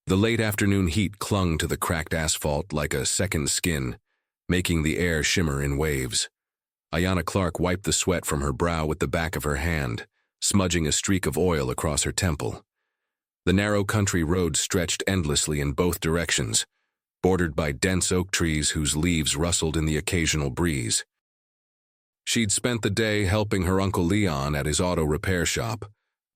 The late afternoon heat clung to the cracked asphalt like a second skin, making the air shimmer in waves. Ayanna Clark wiped the sweat from her brow with the back of her hand, smudging a streak of oil across her temple. The narrow country road stretched endlessly in both directions, bordered by dense oak trees whose leaves rustled in the occasional breeze. She'd spent the day helping her Uncle Leon at his auto repair shop,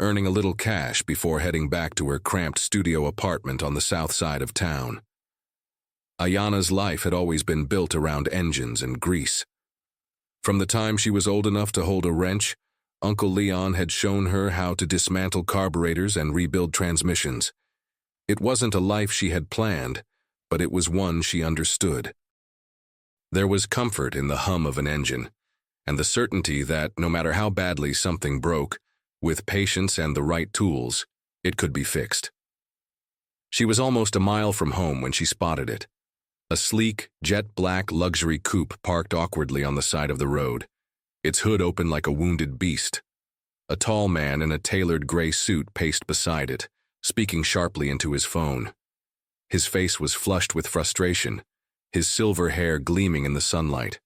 earning a little cash before heading back to her cramped studio apartment on the south side of town. Ayanna's life had always been built around engines and grease. From the time she was old enough to hold a wrench, Uncle Leon had shown her how to dismantle carburetors and rebuild transmissions. It wasn't a life she had planned, but it was one she understood. There was comfort in the hum of an engine, and the certainty that, no matter how badly something broke, with patience and the right tools, it could be fixed. She was almost a mile from home when she spotted it. A sleek, jet-black luxury coupe parked awkwardly on the side of the road, its hood open like a wounded beast. A tall man in a tailored gray suit paced beside it, speaking sharply into his phone. His face was flushed with frustration, his silver hair gleaming in the sunlight.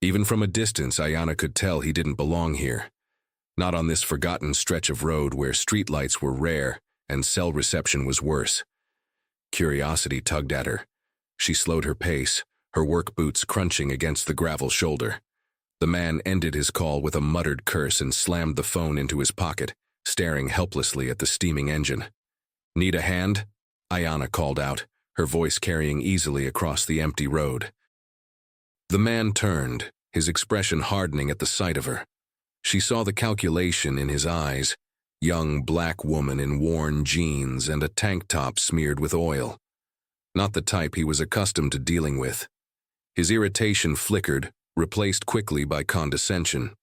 Even from a distance, Ayanna could tell he didn't belong here. Not on this forgotten stretch of road where streetlights were rare and cell reception was worse. Curiosity tugged at her. She slowed her pace, her work boots crunching against the gravel shoulder. The man ended his call with a muttered curse and slammed the phone into his pocket, staring helplessly at the steaming engine. "Need a hand?" Ayanna called out, her voice carrying easily across the empty road. The man turned, his expression hardening at the sight of her. She saw the calculation in his eyes, young black woman in worn jeans and a tank top smeared with oil. Not the type he was accustomed to dealing with. His irritation flickered, replaced quickly by condescension.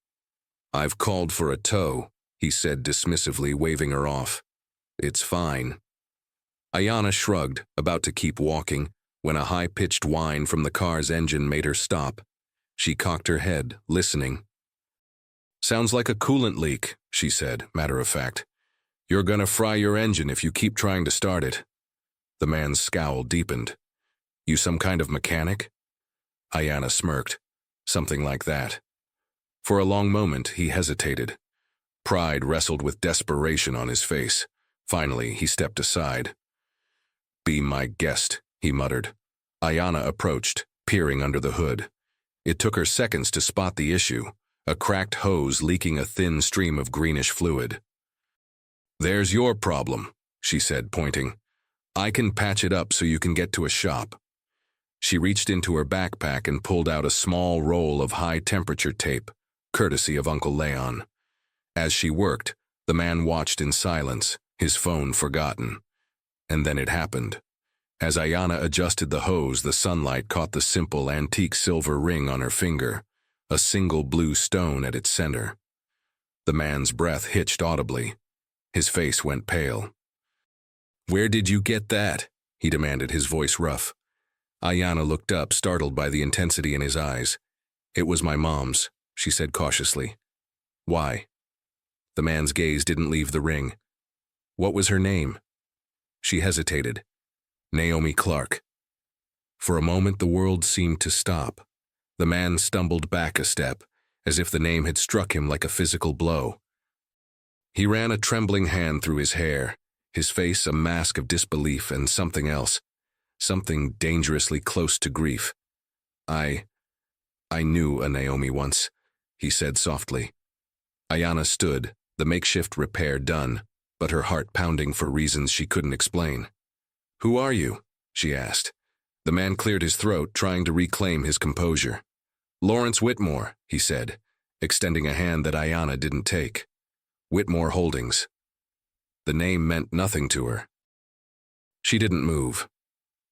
"I've called for a tow," he said dismissively, waving her off. "It's fine." Ayanna shrugged, about to keep walking, when a high-pitched whine from the car's engine made her stop. She cocked her head, listening. "Sounds like a coolant leak," she said, matter of fact. "You're gonna fry your engine if you keep trying to start it." The man's scowl deepened. "You some kind of mechanic?" Ayanna smirked. "Something like that." For a long moment, he hesitated. Pride wrestled with desperation on his face. Finally, he stepped aside. "Be my guest," he muttered. Ayanna approached, peering under the hood. It took her seconds to spot the issue, a cracked hose leaking a thin stream of greenish fluid. "There's your problem," she said, pointing. "I can patch it up so you can get to a shop." She reached into her backpack and pulled out a small roll of high-temperature tape, courtesy of Uncle Leon. As she worked, the man watched in silence, his phone forgotten. And then it happened. As Ayanna adjusted the hose, the sunlight caught the simple antique silver ring on her finger, a single blue stone at its center. The man's breath hitched audibly. His face went pale. "Where did you get that?" he demanded, his voice rough. Ayanna looked up, startled by the intensity in his eyes. "It was my mom's," she said cautiously. "Why?" The man's gaze didn't leave the ring. "What was her name?" She hesitated. "Naomi Clark." For a moment the world seemed to stop. The man stumbled back a step, as if the name had struck him like a physical blow. He ran a trembling hand through his hair, his face a mask of disbelief and something else, something dangerously close to grief. I knew a Naomi once," he said softly. Ayanna stood, the makeshift repair done, but her heart pounding for reasons she couldn't explain. "Who are you?" she asked. The man cleared his throat, trying to reclaim his composure. "Lawrence Whitmore," he said, extending a hand that Ayanna didn't take. "Whitmore Holdings." The name meant nothing to her. She didn't move.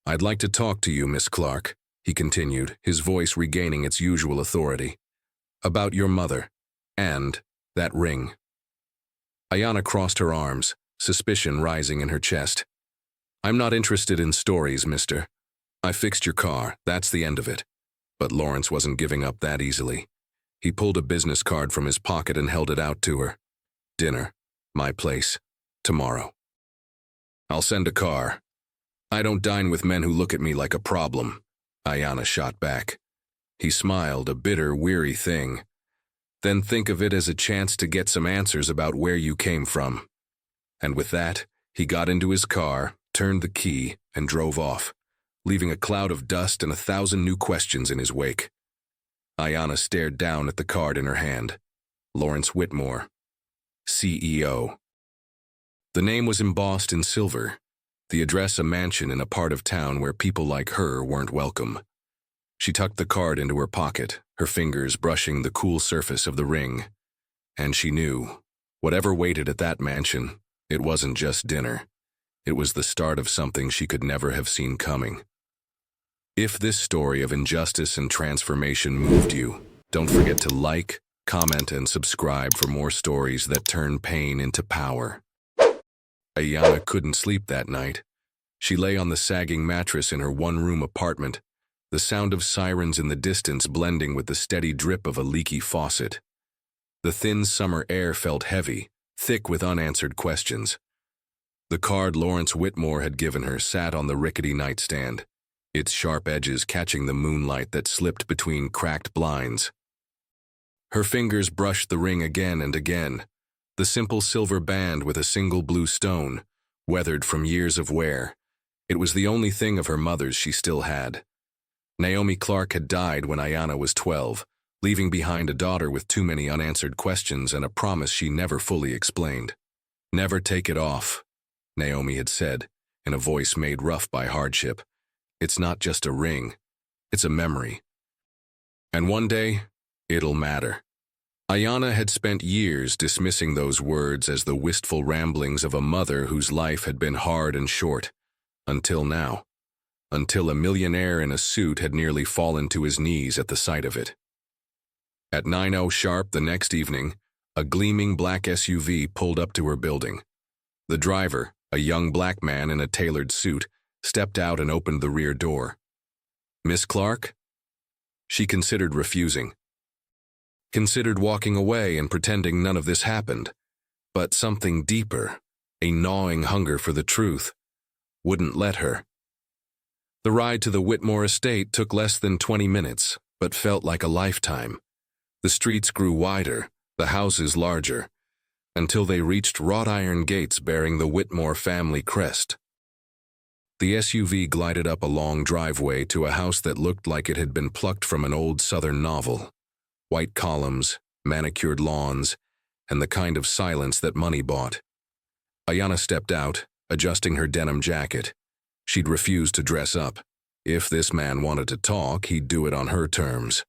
"I'd like to talk to you, Miss Clark," he continued, his voice regaining its usual authority. "About your mother. And that ring." Ayanna crossed her arms, suspicion rising in her chest. "I'm not interested in stories, mister. I fixed your car, that's the end of it." But Lawrence wasn't giving up that easily. He pulled a business card from his pocket and held it out to her. "Dinner. My place. Tomorrow." I'll send a car. I don't dine with men who look at me like a problem, Ayanna shot back. He smiled, a bitter, weary thing. Then think of it as a chance to get some answers about where you came from. And with that, he got into his car, turned the key, and drove off, leaving a cloud of dust and 1,000 new questions in his wake. Ayanna stared down at the card in her hand. Lawrence Whitmore, CEO. The name was embossed in silver, the address a mansion in a part of town where people like her weren't welcome. She tucked the card into her pocket, her fingers brushing the cool surface of the ring. And she knew, whatever waited at that mansion, it wasn't just dinner. It was the start of something she could never have seen coming. If this story of injustice and transformation moved you, don't forget to like, comment, and subscribe for more stories that turn pain into power. Ayanna couldn't sleep that night. She lay on the sagging mattress in her one-room apartment, the sound of sirens in the distance blending with the steady drip of a leaky faucet. The thin summer air felt heavy, thick with unanswered questions. The card Lawrence Whitmore had given her sat on the rickety nightstand, its sharp edges catching the moonlight that slipped between cracked blinds. Her fingers brushed the ring again and again, the simple silver band with a single blue stone, weathered from years of wear. It was the only thing of her mother's she still had. Naomi Clark had died when Ayanna was 12, leaving behind a daughter with too many unanswered questions and a promise she never fully explained. "Never take it off," Naomi had said, in a voice made rough by hardship. "It's not just a ring, it's a memory. And one day, it'll matter." Ayanna had spent years dismissing those words as the wistful ramblings of a mother whose life had been hard and short, until now. Until a millionaire in a suit had nearly fallen to his knees at the sight of it. At 9:00 sharp the next evening, a gleaming black SUV pulled up to her building. The driver, a young black man in a tailored suit, stepped out and opened the rear door. "Miss Clark?" She considered refusing. Considered walking away and pretending none of this happened. But something deeper, a gnawing hunger for the truth, wouldn't let her. The ride to the Whitmore estate took less than 20 minutes, but felt like a lifetime. The streets grew wider, the houses larger, until they reached wrought iron gates bearing the Whitmore family crest. The SUV glided up a long driveway to a house that looked like it had been plucked from an old Southern novel. White columns, manicured lawns, and the kind of silence that money bought. Ayanna stepped out, adjusting her denim jacket. She'd refused to dress up. If this man wanted to talk, he'd do it on her terms.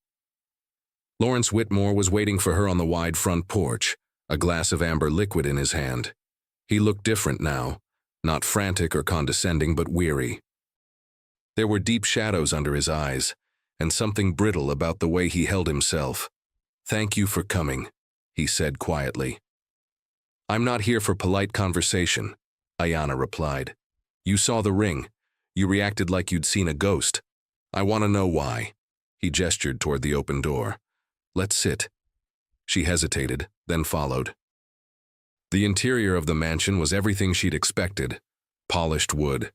Lawrence Whitmore was waiting for her on the wide front porch, a glass of amber liquid in his hand. He looked different now, not frantic or condescending, but weary. There were deep shadows under his eyes, and something brittle about the way he held himself. "Thank you for coming," he said quietly. "I'm not here for polite conversation," Ayanna replied. "You saw the ring. You reacted like you'd seen a ghost. I want to know why." He gestured toward the open door. "Let's sit." She hesitated, then followed. The interior of the mansion was everything she'd expected. Polished wood,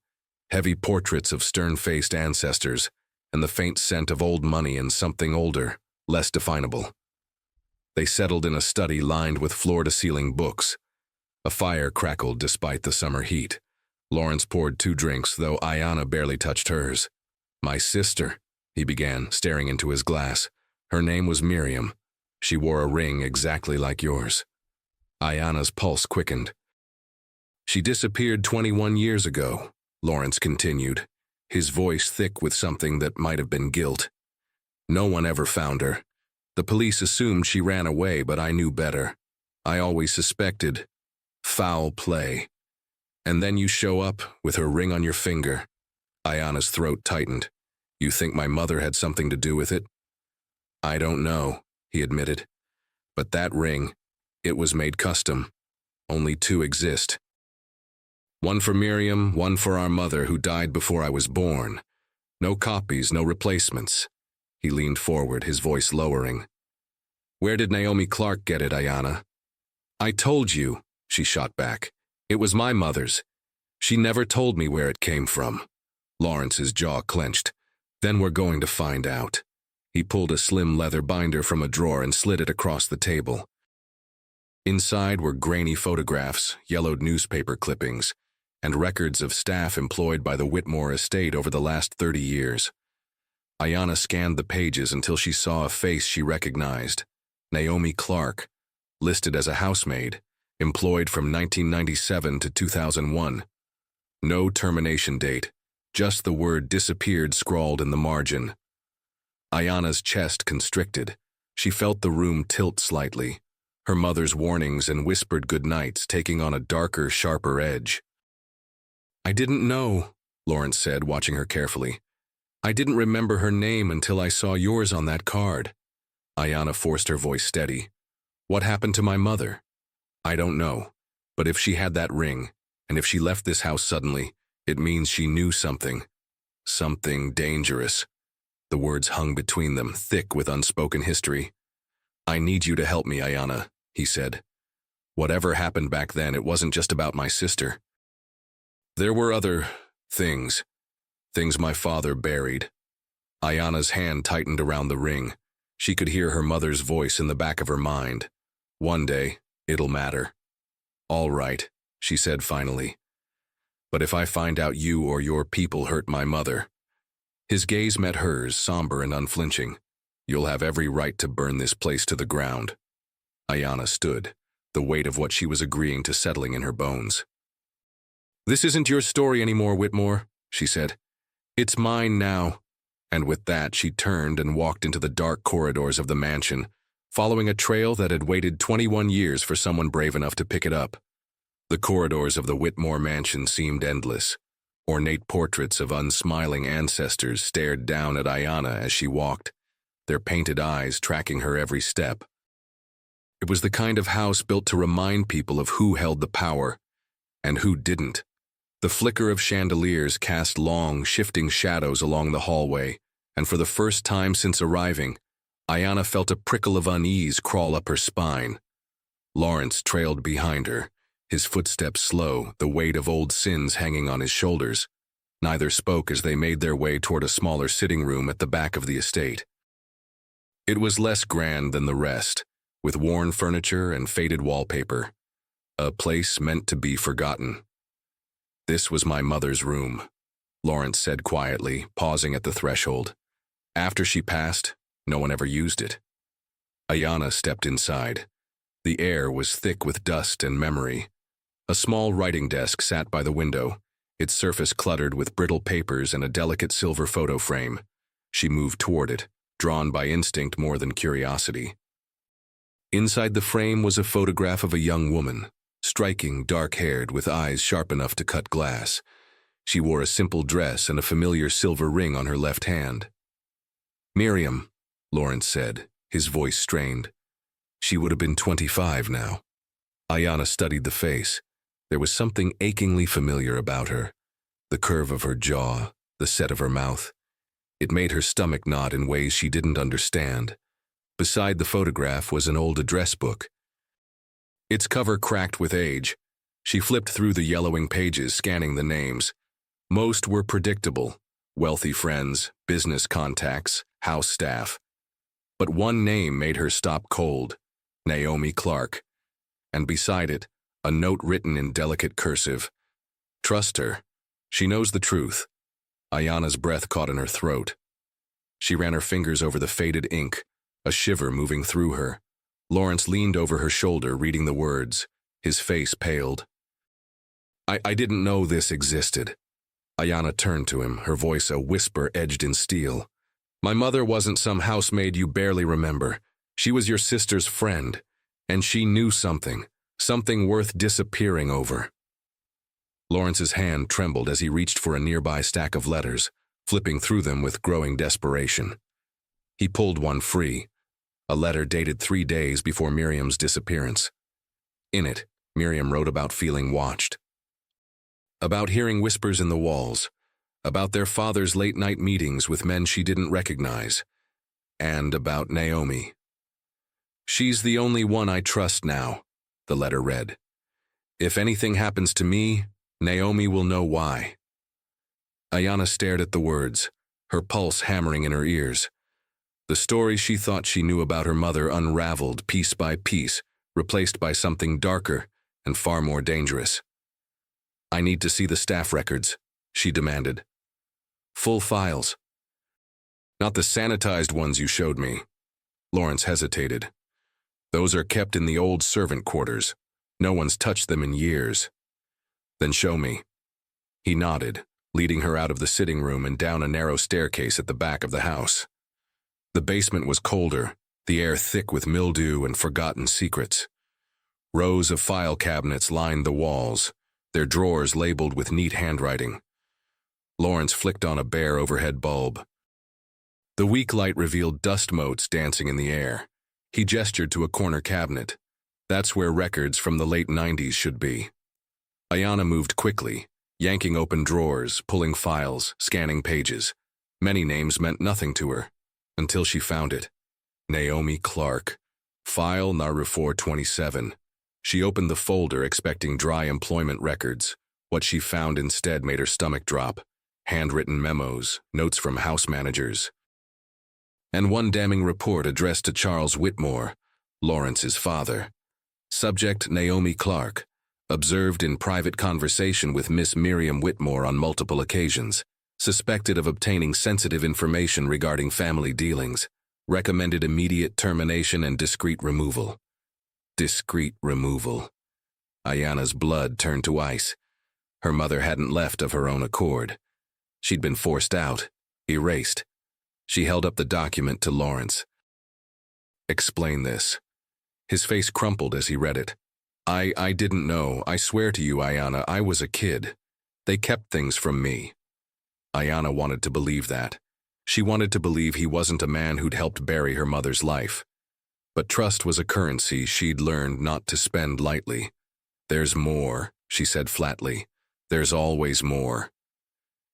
heavy portraits of stern-faced ancestors, and the faint scent of old money and something older, less definable. They settled in a study lined with floor-to-ceiling books. A fire crackled despite the summer heat. Lawrence poured 2 drinks, though Ayanna barely touched hers. "My sister," he began, staring into his glass. "Her name was Miriam. She wore a ring exactly like yours." Ayanna's pulse quickened. "She disappeared 21 years ago," Lawrence continued, his voice thick with something that might have been guilt. "No one ever found her. The police assumed she ran away, but I knew better. I always suspected foul play. And then you show up with her ring on your finger." Ayanna's throat tightened. "You think my mother had something to do with it?" "I don't know," he admitted. "But that ring, it was made custom. Only 2 exist. One for Miriam, one for our mother who died before I was born. No copies, no replacements." He leaned forward, his voice lowering. "Where did Naomi Clark get it, Ayanna?" "I told you," she shot back. "It was my mother's. She never told me where it came from. Lawrence's jaw clenched. Then we're going to find out. He pulled a slim leather binder from a drawer and slid it across the table. Inside were grainy photographs, yellowed newspaper clippings, and records of staff employed by the Whitmore estate over the last 30 years. Ayanna scanned the pages until she saw a face she recognized. Naomi Clark, listed as a housemaid, employed from 1997 to 2001. No termination date, just the word disappeared scrawled in the margin. Ayanna's chest constricted. She felt the room tilt slightly, her mother's warnings and whispered goodnights taking on a darker, sharper edge. "I didn't know," Lawrence said, watching her carefully. "I didn't remember her name until I saw yours on that card." Ayanna forced her voice steady. "What happened to my mother?" "I don't know, but if she had that ring, and if she left this house suddenly, it means she knew something. Something dangerous." The words hung between them, thick with unspoken history. "I need you to help me, Ayanna," he said. "Whatever happened back then, it wasn't just about my sister. There were other things my father buried." Ayanna's hand tightened around the ring. She could hear her mother's voice in the back of her mind. "One day, it'll matter." "All right," she said finally. "But if I find out you or your people hurt my mother—" His gaze met hers, somber and unflinching. "You'll have every right to burn this place to the ground." Ayanna stood, the weight of what she was agreeing to settling in her bones. "This isn't your story anymore, Whitmore," she said. "It's mine now." And with that, she turned and walked into the dark corridors of the mansion, following a trail that had waited 21 years for someone brave enough to pick it up. The corridors of the Whitmore mansion seemed endless. Ornate portraits of unsmiling ancestors stared down at Ayanna as she walked, their painted eyes tracking her every step. It was the kind of house built to remind people of who held the power and who didn't. The flicker of chandeliers cast long, shifting shadows along the hallway, and for the first time since arriving, Ayanna felt a prickle of unease crawl up her spine. Lawrence trailed behind her, his footsteps slow, the weight of old sins hanging on his shoulders. Neither spoke as they made their way toward a smaller sitting room at the back of the estate. It was less grand than the rest, with worn furniture and faded wallpaper. A place meant to be forgotten. "This was my mother's room," Lawrence said quietly, pausing at the threshold. "After she passed, no one ever used it." Ayanna stepped inside. The air was thick with dust and memory. A small writing desk sat by the window, its surface cluttered with brittle papers and a delicate silver photo frame. She moved toward it, drawn by instinct more than curiosity. Inside the frame was a photograph of a young woman, striking, dark-haired, with eyes sharp enough to cut glass. She wore a simple dress and a familiar silver ring on her left hand. "Miriam," Lawrence said, his voice strained. She would have been 25 now. Ayanna studied the face. There was something achingly familiar about her. The curve of her jaw, the set of her mouth. It made her stomach knot in ways she didn't understand. Beside the photograph was an old address book. Its cover cracked with age. She flipped through the yellowing pages, scanning the names. Most were predictable: wealthy friends, business contacts, house staff. But one name made her stop cold: Naomi Clark. And beside it, a note written in delicate cursive: "Trust her. She knows the truth." Ayanna's breath caught in her throat. She ran her fingers over the faded ink, a shiver moving through her. Lawrence leaned over her shoulder, reading the words. His face paled. I didn't know this existed." Ayanna turned to him, her voice a whisper edged in steel. "My mother wasn't some housemaid you barely remember. She was your sister's friend, and she knew something worth disappearing over." Lawrence's hand trembled as he reached for a nearby stack of letters, flipping through them with growing desperation. He pulled one free, a letter dated 3 days before Miriam's disappearance. In it, Miriam wrote about feeling watched, about hearing whispers in the walls, about their father's late-night meetings with men she didn't recognize, and about Naomi. "She's the only one I trust now," the letter read. "If anything happens to me, Naomi will know why. Ayanna stared at the words, her pulse hammering in her ears. The story she thought she knew about her mother unraveled piece by piece, replaced by something darker and far more dangerous. "I need to see the staff records," she demanded. "Full files." "Not the sanitized ones you showed me." Lawrence hesitated. "Those are kept in the old servant quarters. No one's touched them in years." "Then show me." He nodded, leading her out of the sitting room and down a narrow staircase at the back of the house. The basement was colder, the air thick with mildew and forgotten secrets. Rows of file cabinets lined the walls, their drawers labeled with neat handwriting. Lawrence flicked on a bare overhead bulb. The weak light revealed dust motes dancing in the air. He gestured to a corner cabinet. That's where records from the late 90s should be. Ayanna moved quickly, yanking open drawers, pulling files, scanning pages. Many names meant nothing to her, until she found it. Naomi Clark. File Naru 427. She opened the folder expecting dry employment records. What she found instead made her stomach drop. Handwritten memos, notes from house managers, and one damning report addressed to Charles Whitmore, Lawrence's father. Subject Naomi Clark. Observed in private conversation with Miss Miriam Whitmore on multiple occasions. Suspected of obtaining sensitive information regarding family dealings. Recommended immediate termination and discreet removal. Discreet removal. Ayanna's blood turned to ice. Her mother hadn't left of her own accord. She'd been forced out, erased. She held up the document to Lawrence. "Explain this." His face crumpled as he read it. I didn't know. I swear to you, Ayanna, I was a kid. They kept things from me." Ayanna wanted to believe that. She wanted to believe he wasn't a man who'd helped bury her mother's life. But trust was a currency she'd learned not to spend lightly. "There's more," she said flatly. "There's always more."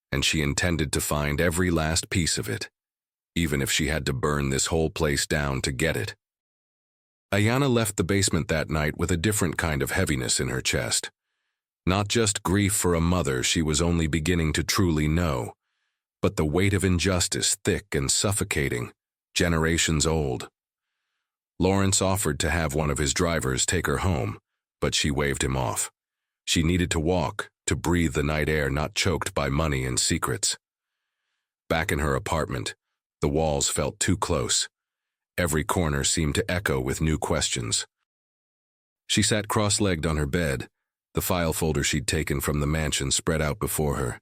And she intended to find every last piece of it, even if she had to burn this whole place down to get it. Ayanna left the basement that night with a different kind of heaviness in her chest. Not just grief for a mother she was only beginning to truly know, but the weight of injustice thick and suffocating, generations old. Lawrence offered to have one of his drivers take her home, but she waved him off. She needed to walk, to breathe the night air not choked by money and secrets. Back in her apartment, the walls felt too close. Every corner seemed to echo with new questions. She sat cross-legged on her bed, the file folder she'd taken from the mansion spread out before her.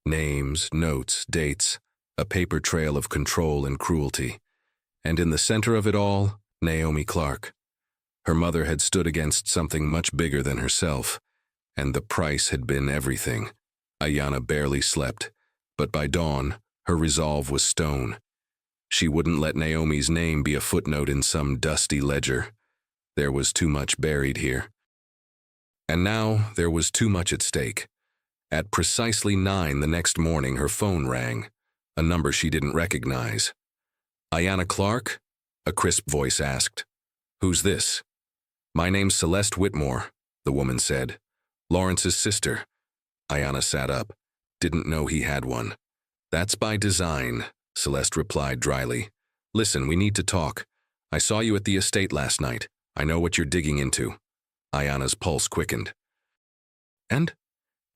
Names, notes, dates, a paper trail of control and cruelty. And in the center of it all, Naomi Clark. Her mother had stood against something much bigger than herself, and the price had been everything. Ayanna barely slept, but by dawn, her resolve was stone. She wouldn't let Naomi's name be a footnote in some dusty ledger. There was too much buried here. And now there was too much at stake. At precisely 9 the next morning, her phone rang, a number she didn't recognize. "Ayanna Clark?" a crisp voice asked. "Who's this?" "My name's Celeste Whitmore," the woman said. "Lawrence's sister." Ayanna sat up. Didn't know he had one. "That's by design," Celeste replied dryly. "Listen, we need to talk. I saw you at the estate last night. I know what you're digging into." Ayanna's pulse quickened.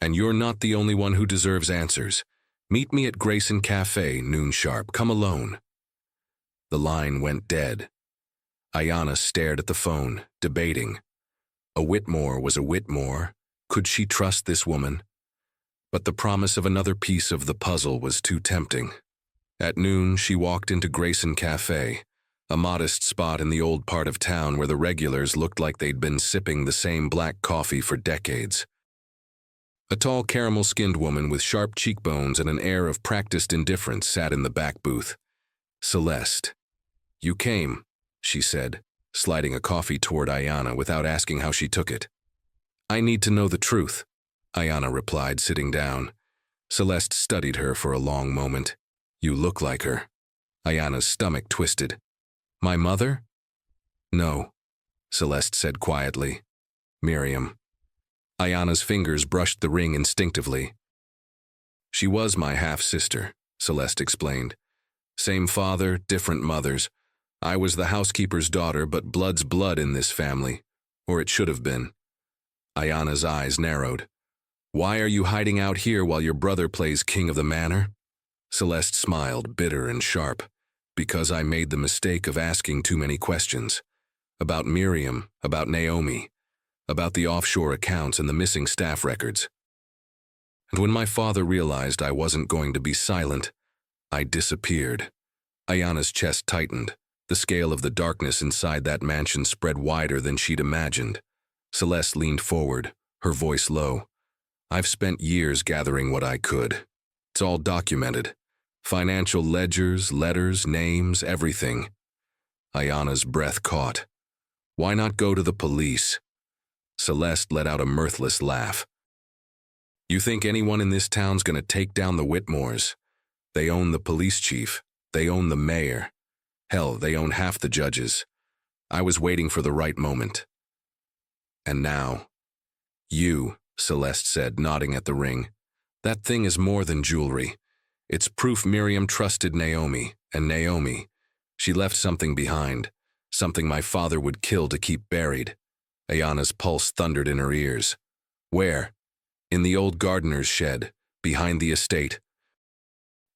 And you're not the only one who deserves answers. Meet me at Grayson Cafe, noon sharp. Come alone." The line went dead. Ayanna stared at the phone, debating. A Whitmore was a Whitmore. Could she trust this woman? But the promise of another piece of the puzzle was too tempting. At noon, she walked into Grayson Cafe, a modest spot in the old part of town where the regulars looked like they'd been sipping the same black coffee for decades. A tall caramel-skinned woman with sharp cheekbones and an air of practiced indifference sat in the back booth. "Celeste, you came," she said, sliding a coffee toward Ayanna without asking how she took it. "I need to know the truth," Ayanna replied, sitting down. Celeste studied her for a long moment. "You look like her." Ayanna's stomach twisted. "My mother?" "No," Celeste said quietly. "Miriam." Ayana's fingers brushed the ring instinctively. She was my half-sister, Celeste explained. Same father, different mothers. I was the housekeeper's daughter, but blood's blood in this family. Or it should have been. Ayana's eyes narrowed. Why are you hiding out here while your brother plays king of the manor? Celeste smiled, bitter and sharp. Because I made the mistake of asking too many questions. About Miriam, about Naomi, about the offshore accounts and the missing staff records. And when my father realized I wasn't going to be silent, I disappeared. Ayana's chest tightened. The scale of the darkness inside that mansion spread wider than she'd imagined. Celeste leaned forward, her voice low. I've spent years gathering what I could. It's all documented. Financial ledgers, letters, names, everything. Ayana's breath caught. Why not go to the police? Celeste let out a mirthless laugh. You think anyone in this town's gonna take down the Whitmores? They own the police chief. They own the mayor. Hell, they own half the judges. I was waiting for the right moment. And now, you, Celeste said, nodding at the ring. That thing is more than jewelry. It's proof Miriam trusted Naomi, and Naomi, she left something behind, something my father would kill to keep buried. Ayana's pulse thundered in her ears. Where? In the old gardener's shed, behind the estate.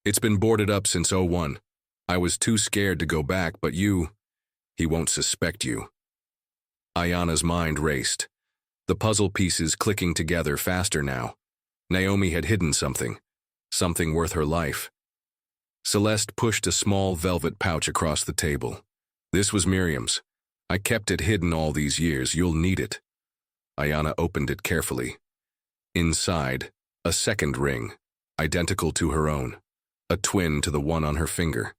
It's been boarded up since '01. I was too scared to go back, but he won't suspect you. Ayana's mind raced, the puzzle pieces clicking together faster now. Naomi had hidden something worth her life. Celeste pushed a small velvet pouch across the table. This was Miriam's. I kept it hidden all these years. You'll need it. Ayana opened it carefully. Inside, a second ring, identical to her own, a twin to the one on her finger.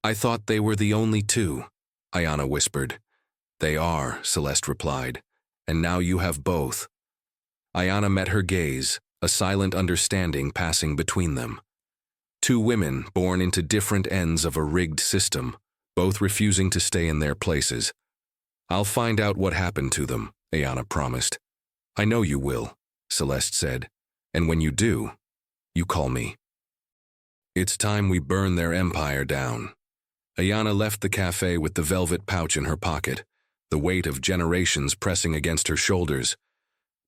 I thought they were the only two, Ayana whispered. They are, Celeste replied, and now you have both. Ayana met her gaze, a silent understanding passing between them. Two women born into different ends of a rigged system, both refusing to stay in their places. I'll find out what happened to them, Ayana promised. I know you will, Celeste said, and when you do, you call me. It's time we burn their empire down. Ayana left the cafe with the velvet pouch in her pocket, the weight of generations pressing against her shoulders.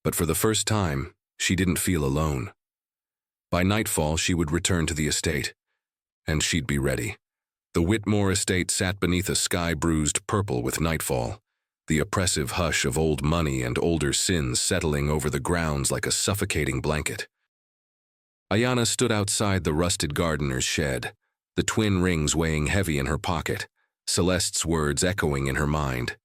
But for the first time, she didn't feel alone. By nightfall, she would return to the estate, and she'd be ready. The Whitmore estate sat beneath a sky bruised purple with nightfall, the oppressive hush of old money and older sins settling over the grounds like a suffocating blanket. Ayana stood outside the rusted gardener's shed, the twin rings weighing heavy in her pocket, Celeste's words echoing in her mind.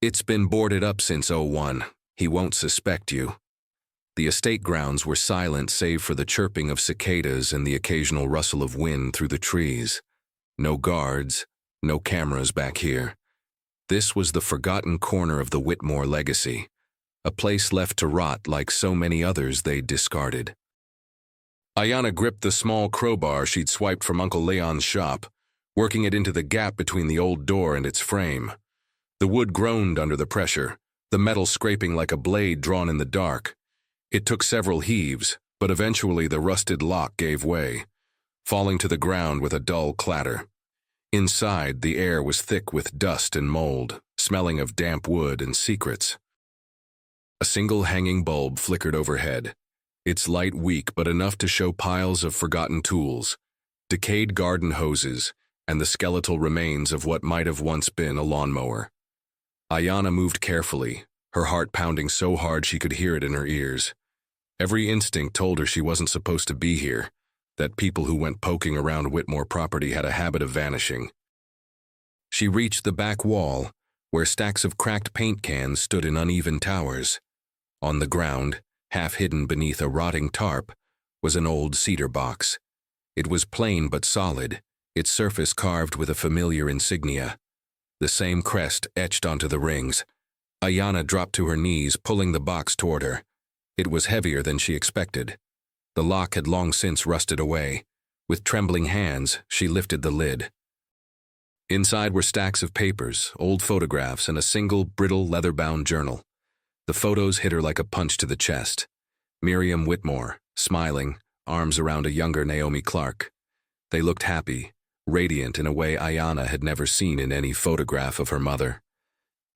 It's been boarded up since '01. He won't suspect you. The estate grounds were silent save for the chirping of cicadas and the occasional rustle of wind through the trees. No guards, no cameras back here. This was the forgotten corner of the Whitmore legacy, a place left to rot like so many others they'd discarded. Ayana gripped the small crowbar she'd swiped from Uncle Leon's shop, working it into the gap between the old door and its frame. The wood groaned under the pressure, the metal scraping like a blade drawn in the dark. It took several heaves, but eventually the rusted lock gave way, falling to the ground with a dull clatter. Inside, the air was thick with dust and mold, smelling of damp wood and secrets. A single hanging bulb flickered overhead, its light weak but enough to show piles of forgotten tools, decayed garden hoses, and the skeletal remains of what might have once been a lawnmower. Ayana moved carefully, her heart pounding so hard she could hear it in her ears. Every instinct told her she wasn't supposed to be here, that people who went poking around Whitmore property had a habit of vanishing. She reached the back wall, where stacks of cracked paint cans stood in uneven towers. On the ground, half hidden beneath a rotting tarp, was an old cedar box. It was plain but solid, its surface carved with a familiar insignia. The same crest etched onto the rings. Ayana dropped to her knees, pulling the box toward her. It was heavier than she expected. The lock had long since rusted away. With trembling hands, she lifted the lid. Inside were stacks of papers, old photographs, and a single, brittle, leather-bound journal. The photos hit her like a punch to the chest. Miriam Whitmore, smiling, arms around a younger Naomi Clark. They looked happy, radiant in a way Ayanna had never seen in any photograph of her mother.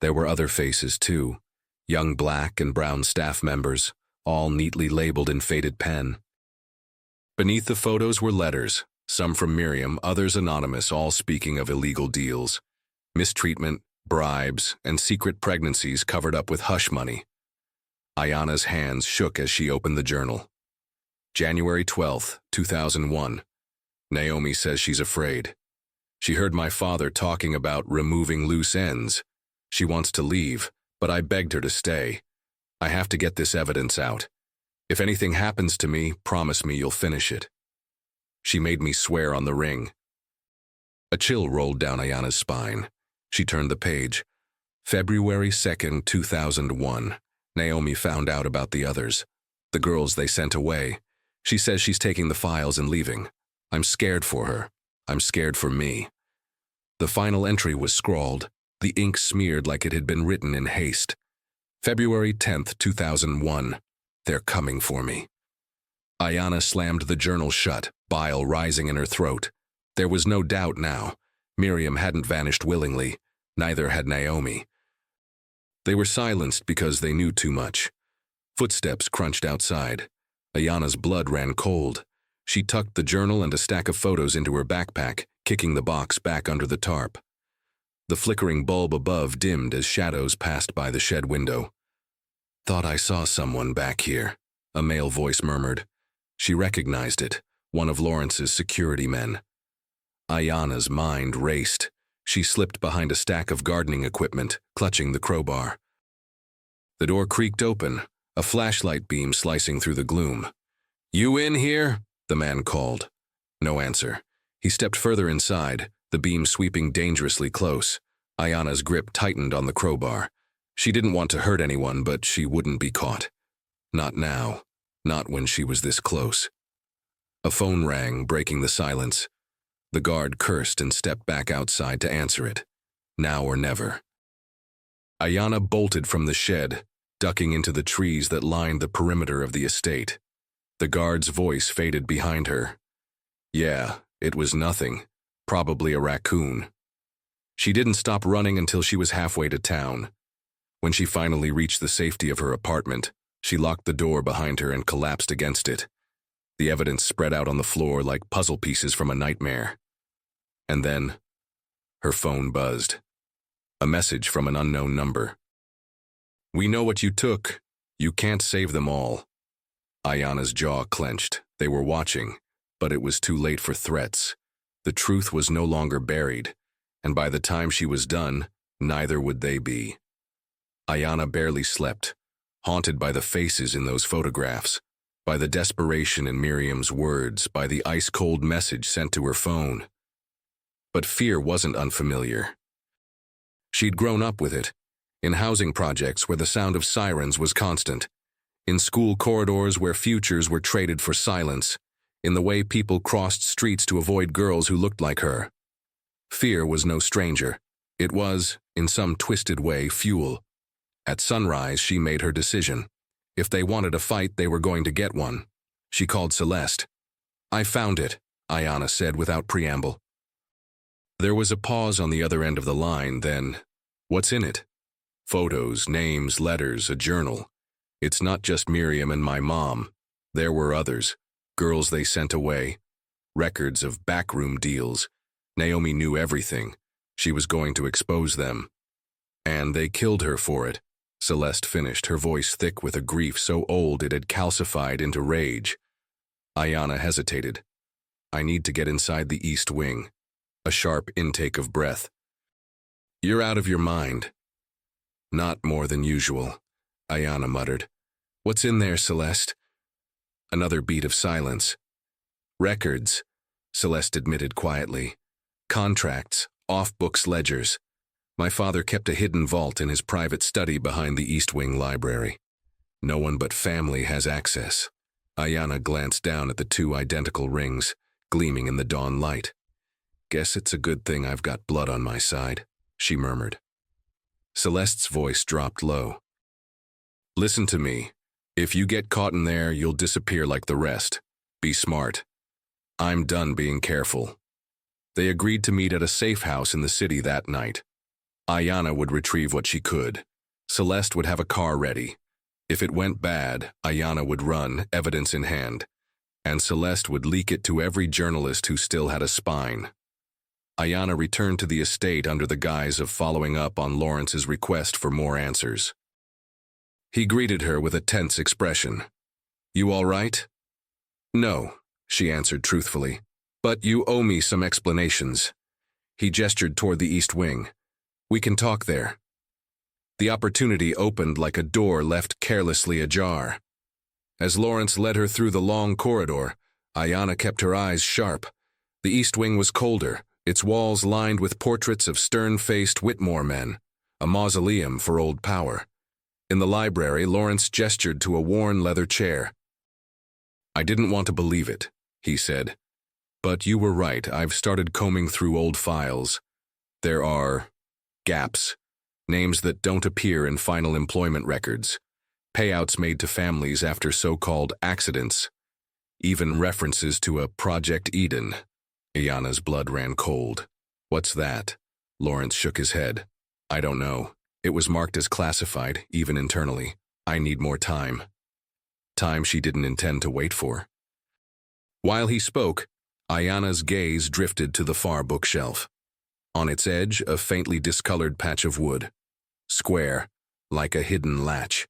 There were other faces, too. Young black and brown staff members, all neatly labeled in faded pen. Beneath the photos were letters, some from Miriam, others anonymous, all speaking of illegal deals, mistreatment, bribes, and secret pregnancies covered up with hush money. Ayanna's hands shook as she opened the journal. January 12, 2001. Naomi says she's afraid. She heard my father talking about removing loose ends. She wants to leave, but I begged her to stay. I have to get this evidence out. If anything happens to me, promise me you'll finish it. She made me swear on the ring. A chill rolled down Ayanna's spine. She turned the page. February 2nd, 2001. Naomi found out about the others. The girls they sent away. She says she's taking the files and leaving. I'm scared for her. I'm scared for me. The final entry was scrawled, the ink smeared like it had been written in haste. February 10th, 2001. They're coming for me. Ayanna slammed the journal shut, bile rising in her throat. There was no doubt now. Miriam hadn't vanished willingly. Neither had Naomi. They were silenced because they knew too much. Footsteps crunched outside. Ayanna's blood ran cold. She tucked the journal and a stack of photos into her backpack, kicking the box back under the tarp. The flickering bulb above dimmed as shadows passed by the shed window. Thought I saw someone back here, a male voice murmured. She recognized it, one of Lawrence's security men. Ayanna's mind raced. She slipped behind a stack of gardening equipment, clutching the crowbar. The door creaked open, a flashlight beam slicing through the gloom. "You in here?" the man called. No answer. He stepped further inside, the beam sweeping dangerously close. Ayanna's grip tightened on the crowbar. She didn't want to hurt anyone, but she wouldn't be caught. Not now. Not when she was this close. A phone rang, breaking the silence. The guard cursed and stepped back outside to answer it. Now or never. Ayanna bolted from the shed, ducking into the trees that lined the perimeter of the estate. The guard's voice faded behind her. Yeah, it was nothing. Probably a raccoon. She didn't stop running until she was halfway to town. When she finally reached the safety of her apartment, she locked the door behind her and collapsed against it. The evidence spread out on the floor like puzzle pieces from a nightmare. And then, her phone buzzed. A message from an unknown number. "We know what you took. You can't save them all." Ayanna's jaw clenched. They were watching, but it was too late for threats. The truth was no longer buried, and by the time she was done, neither would they be. Ayanna barely slept, haunted by the faces in those photographs, by the desperation in Miriam's words, by the ice-cold message sent to her phone. But fear wasn't unfamiliar. She'd grown up with it, in housing projects where the sound of sirens was constant, in school corridors where futures were traded for silence, in the way people crossed streets to avoid girls who looked like her. Fear was no stranger. It was, in some twisted way, fuel. At sunrise, she made her decision. If they wanted a fight, they were going to get one. She called Celeste. "I found it," Ayanna said without preamble. There was a pause on the other end of the line, then, "What's in it?" "Photos, names, letters, a journal. It's not just Miriam and my mom. There were others, girls they sent away, records of backroom deals. Naomi knew everything. She was going to expose them. And they killed her for it," Celeste finished, her voice thick with a grief so old it had calcified into rage. Ayanna hesitated. "I need to get inside the east wing." A sharp intake of breath. "You're out of your mind." "Not more than usual," Ayanna muttered. "What's in there, Celeste?" Another beat of silence. "Records," Celeste admitted quietly. "Contracts, off-books ledgers. My father kept a hidden vault in his private study behind the East Wing library. No one but family has access." Ayanna glanced down at the two identical rings, gleaming in the dawn light. "Guess it's a good thing I've got blood on my side," she murmured. Celeste's voice dropped low. Listen to me. If you get caught in there, you'll disappear like the rest. Be smart. I'm done being careful. They agreed to meet at a safe house in the city that night. Ayanna would retrieve what she could. Celeste would have a car ready. If it went bad, Ayanna would run, evidence in hand, and Celeste would leak it to every journalist who still had a spine. Ayanna returned to the estate under the guise of following up on Lawrence's request for more answers. He greeted her with a tense expression. "You all right?" "No," she answered truthfully, "but you owe me some explanations." He gestured toward the east wing. "We can talk there." The opportunity opened like a door left carelessly ajar. As Lawrence led her through the long corridor, Ayanna kept her eyes sharp. The east wing was colder, its walls lined with portraits of stern-faced Whitmore men, a mausoleum for old power. In the library, Lawrence gestured to a worn leather chair. "I didn't want to believe it," he said. "But you were right, I've started combing through old files. There are gaps. Names that don't appear in final employment records, payouts made to families after so-called accidents, even references to a Project Eden." Ayanna's blood ran cold. "What's that?" Lawrence shook his head. "I don't know. It was marked as classified, even internally. I need more time." Time she didn't intend to wait for. While he spoke, Ayanna's gaze drifted to the far bookshelf. On its edge, a faintly discolored patch of wood. Square, like a hidden latch.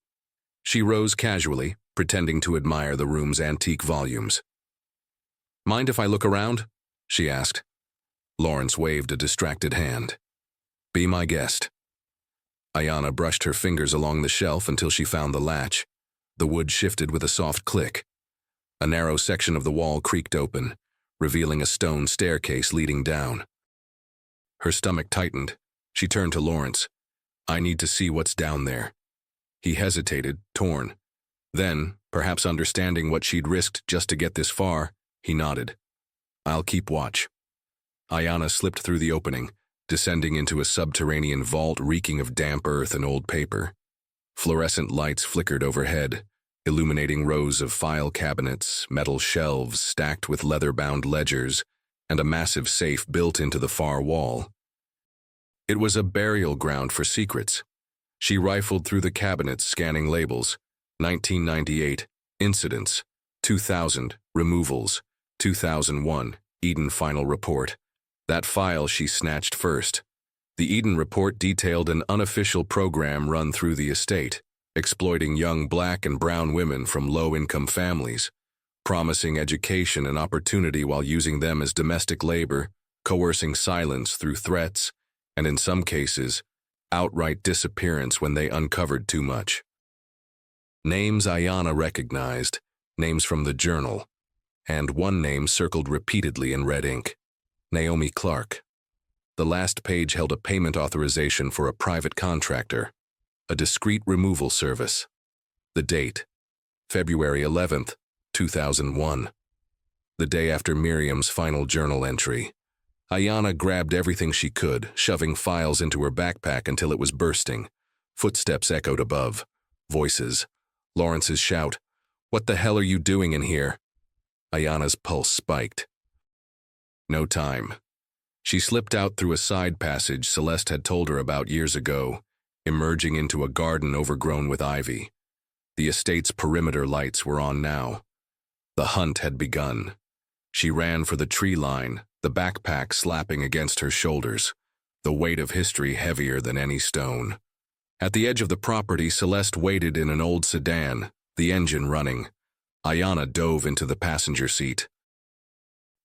She rose casually, pretending to admire the room's antique volumes. "Mind if I look around?" she asked. Lawrence waved a distracted hand. "Be my guest." Ayanna brushed her fingers along the shelf until she found the latch. The wood shifted with a soft click. A narrow section of the wall creaked open, revealing a stone staircase leading down. Her stomach tightened. She turned to Lawrence. "I need to see what's down there." He hesitated, torn. Then, perhaps understanding what she'd risked just to get this far, he nodded. "I'll keep watch." Ayanna slipped through the opening, descending into a subterranean vault reeking of damp earth and old paper. Fluorescent lights flickered overhead, illuminating rows of file cabinets, metal shelves stacked with leather-bound ledgers, and a massive safe built into the far wall. It was a burial ground for secrets. She rifled through the cabinets, scanning labels. 1998, incidents. 2000, removals. 2001, Eden final report. That file she snatched first. The Eden report detailed an unofficial program run through the estate, exploiting young black and brown women from low-income families, promising education and opportunity while using them as domestic labor, coercing silence through threats, and in some cases, outright disappearance when they uncovered too much. Names Ayanna recognized, names from the journal, and one name circled repeatedly in red ink: Naomi Clark. The last page held a payment authorization for a private contractor, a discreet removal service. The date: February 11th, 2001. The day after Miriam's final journal entry. Ayanna grabbed everything she could, shoving files into her backpack until it was bursting. Footsteps echoed above. Voices. Lawrence's shout, "What the hell are you doing in here?" Ayanna's pulse spiked. No time. She slipped out through a side passage Celeste had told her about years ago, emerging into a garden overgrown with ivy. The estate's perimeter lights were on now. The hunt had begun. She ran for the tree line, the backpack slapping against her shoulders, the weight of history heavier than any stone. At the edge of the property, Celeste waited in an old sedan, the engine running. Ayanna dove into the passenger seat.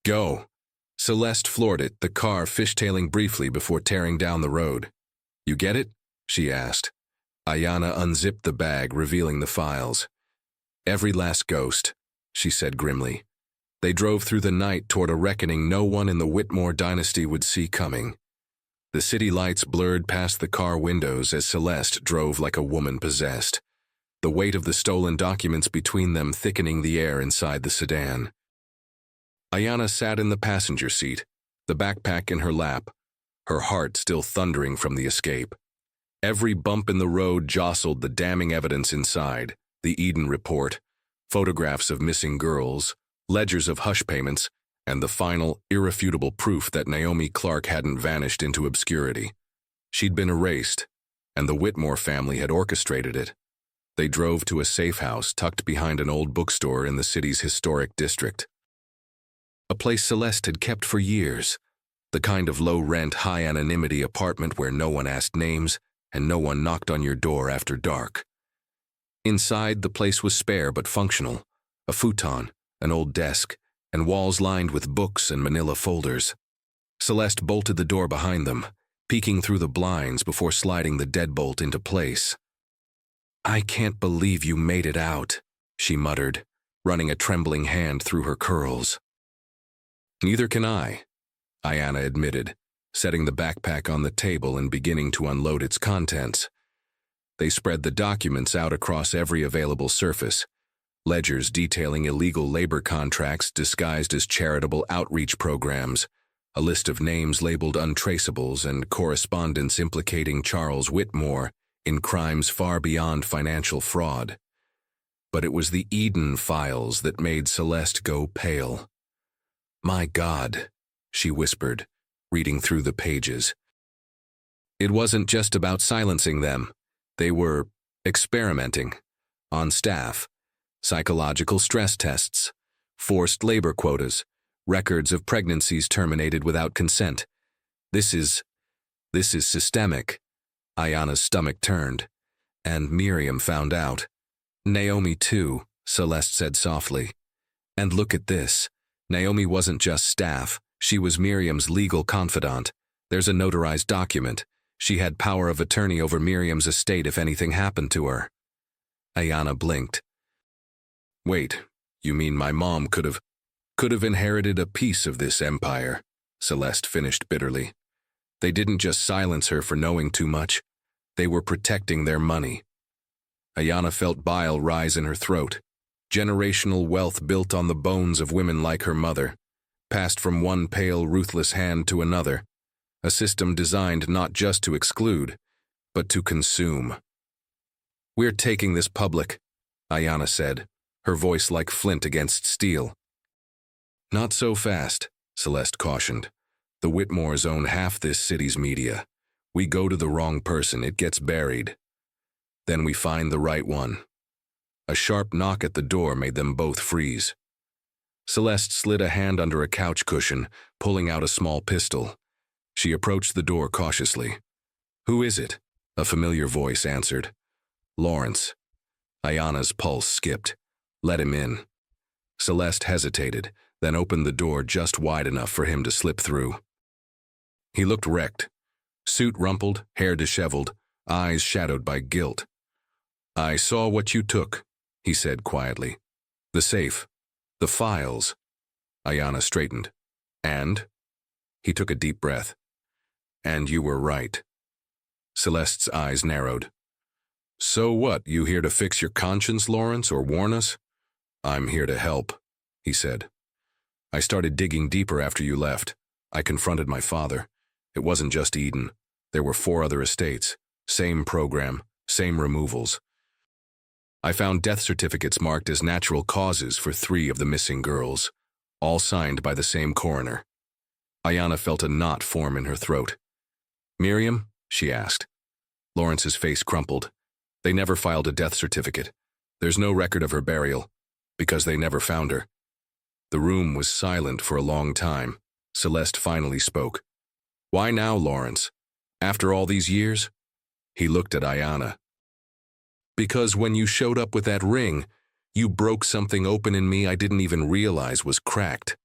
"Go." Celeste floored it, the car fishtailing briefly before tearing down the road. "You get it?" she asked. Ayanna unzipped the bag, revealing the files. "Every last ghost," she said grimly. They drove through the night toward a reckoning no one in the Whitmore dynasty would see coming. The city lights blurred past the car windows as Celeste drove like a woman possessed, the weight of the stolen documents between them thickening the air inside the sedan. Ayanna sat in the passenger seat, the backpack in her lap, her heart still thundering from the escape. Every bump in the road jostled the damning evidence inside: the Eden report, photographs of missing girls, ledgers of hush payments, and the final, irrefutable proof that Naomi Clark hadn't vanished into obscurity. She'd been erased, and the Whitmore family had orchestrated it. They drove to a safe house tucked behind an old bookstore in the city's historic district. A place Celeste had kept for years, the kind of low-rent, high-anonymity apartment where no one asked names and no one knocked on your door after dark. Inside, the place was spare but functional: a futon, an old desk, and walls lined with books and manila folders. Celeste bolted the door behind them, peeking through the blinds before sliding the deadbolt into place. "I can't believe you made it out," she muttered, running a trembling hand through her curls. "Neither can I," Ayanna admitted, setting the backpack on the table and beginning to unload its contents. They spread the documents out across every available surface: ledgers detailing illegal labor contracts disguised as charitable outreach programs, a list of names labeled untraceables, and correspondence implicating Charles Whitmore in crimes far beyond financial fraud. But it was the Eden files that made Celeste go pale. "My God," she whispered, reading through the pages. It wasn't just about silencing them. They were experimenting on staff: psychological stress tests, forced labor quotas, records of pregnancies terminated without consent. This is systemic." Ayanna's stomach turned. "And Miriam found out." "Naomi too," Celeste said softly. "And look at this. Naomi wasn't just staff. She was Miriam's legal confidant. There's a notarized document. She had power of attorney over Miriam's estate if anything happened to her." Ayanna blinked. "Wait, you mean my mom could have inherited a piece of this empire?" Celeste finished bitterly. "They didn't just silence her for knowing too much. They were protecting their money." Ayanna felt bile rise in her throat. Generational wealth built on the bones of women like her mother, passed from one pale, ruthless hand to another. A system designed not just to exclude, but to consume. "We're taking this public," Ayanna said, her voice like flint against steel. "Not so fast," Celeste cautioned. "The Whitmores own half this city's media. We go to the wrong person, it gets buried. Then we find the right one." A sharp knock at the door made them both freeze. Celeste slid a hand under a couch cushion, pulling out a small pistol. She approached the door cautiously. "Who is it?" a familiar voice answered. "Lawrence." Ayanna's pulse skipped. "Let him in." Celeste hesitated, then opened the door just wide enough for him to slip through. He looked wrecked. Suit rumpled, hair disheveled, eyes shadowed by guilt. "I saw what you took," he said quietly. "The safe. The files." Ayanna straightened. "And?" He took a deep breath. "And you were right." Celeste's eyes narrowed. "So what, you here to fix your conscience, Lawrence, or warn us?" "I'm here to help," he said. "I started digging deeper after you left. I confronted my father. It wasn't just Eden. There were 4 other estates. Same program, same removals. I found death certificates marked as natural causes for 3 of the missing girls, all signed by the same coroner. Ayanna felt a knot form in her throat. "Miriam?" she asked. Lawrence's face crumpled. "They never filed a death certificate. There's no record of her burial, because they never found her." The room was silent for a long time. Celeste finally spoke. "Why now, Lawrence? After all these years?" He looked at Ayanna. "Because when you showed up with that ring, you broke something open in me I didn't even realize was cracked.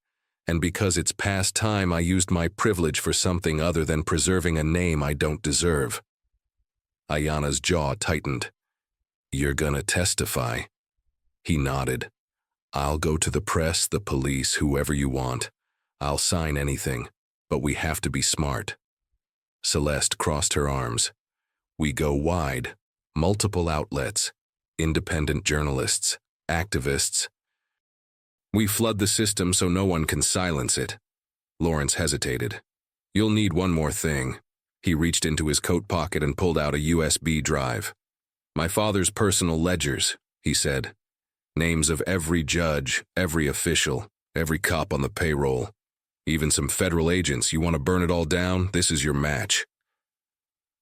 And because it's past time, I used my privilege for something other than preserving a name I don't deserve." Ayanna's jaw tightened. "You're gonna testify?" He nodded. "I'll go to the press, the police, whoever you want. I'll sign anything, but we have to be smart." Celeste crossed her arms. "We go wide. Multiple outlets, independent journalists, activists. We flood the system so no one can silence it." Lawrence hesitated. "You'll need one more thing. He reached into his coat pocket and pulled out a USB drive. "My father's personal ledgers," he said. "Names of every judge, every official, every cop on the payroll. Even some federal agents. You want to burn it all down? This is your match."